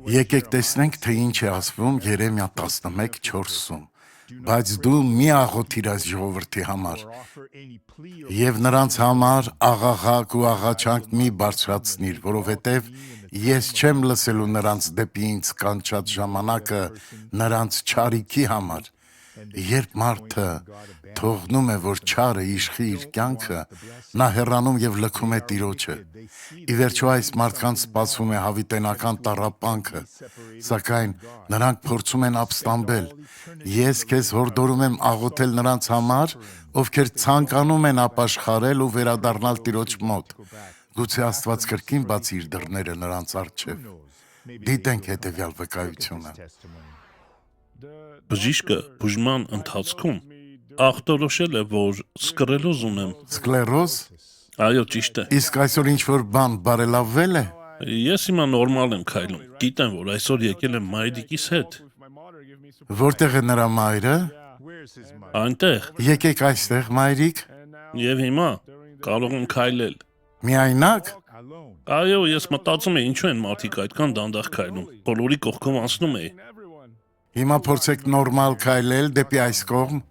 Եկեք տեսնենք, թե ինչ է ասվում Երեմիա 11:4-ում. Բայց դու մի աղոթիր այս ժողովրդի համար եւ նրանց համար աղաղակ ու աղաչանք մի բարձրացնիր, որովհետեւ ես չեմ լսելու նրանց դեպի ինձ կանչած ժամանակը նրանց չարիքի համար։ Երբ մարդը թողնում է, որ չարը իշխի իր կյանքը, նա հեռանում եւ լքում է Տիրոջը։ Ի վերջո այս մարդկանց սպասվում է հավիտենական տառապանքը, սակայն նրանք փորձում են ապստամբել։ Ես քեզ հորդորում եմ աղոթել նրանց համար, ովքեր ցանկանում են ապաշխարել ու վերադառնալ Տիրոջ մոտ։ Գուցե Աստված կրկին բացի իր դռները նրանց առջև։ Դիտենք հետևյալ վկայությունը։ Բժիշկը բուժման ընթացքում ախտորոշել է, որ սկլերոզ ունեմ։ Սկլերոզ։ Այո, ճիշտ է։ Իսկ այսօր ինչ-որ բան բարելավվել է։ Ես հիմա նորմալ եմ քայլում։ Գիտեմ, որ այսօր եկել եմ մայրիկիս հետ։ Որտեղ է նրա մայրը։ Այնտեղ։ Եկեք այստեղ, մայրիկ։ Եվ հիմա կարող եմ քայլել։ Միայնակ։ Այո, ես մտածում եմ, ինչու են մարդիկ այդքան դանդաղ քայլում։ Բոլորի կողքով անցնում էի։ Հիմա փորձեք նորմալ քայլել դեպի այս կողմ։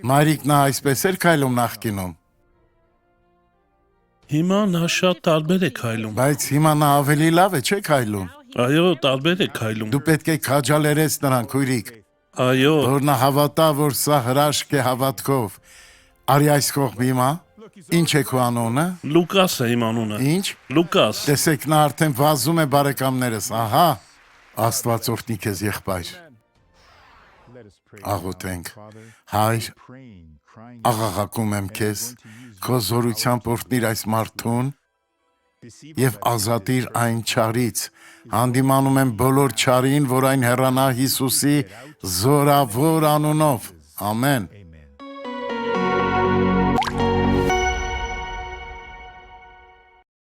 Մայրիկ, նա այսպես էր քայլում նախկինում։ Հիմա նա շատ տարբեր է քայլում։ Բայց հիմա նա ավելի լավ է, չէ՞ քայլում։ Այո, տարբեր է քայլում։ Դու պետք է քաջալերես նրան, քույրիկ։ Այո։ Որ նա հավատա, որ սա հրաշք է հավատքով։ Արի այս կողմ հիմա։ Ինչ է քո անունը։ Լուկաս է իմ անունը։ Ինչ։ Լուկաս։ Տեսեք, նա արդեն վազում է բարեկամներս, ահա։ Աստված օրհնի քեզ, եղբայր։ Աղոթենք։ Հայր, աղաղակում եմ քեզ, քո զորությամբ օրհնիր այս մարդուն եւ ազատիր այն չարից։ Հանդիմանում եմ բոլոր չարին, որ այն հեռանա Հիսուսի զորավոր անունով։ Ամեն։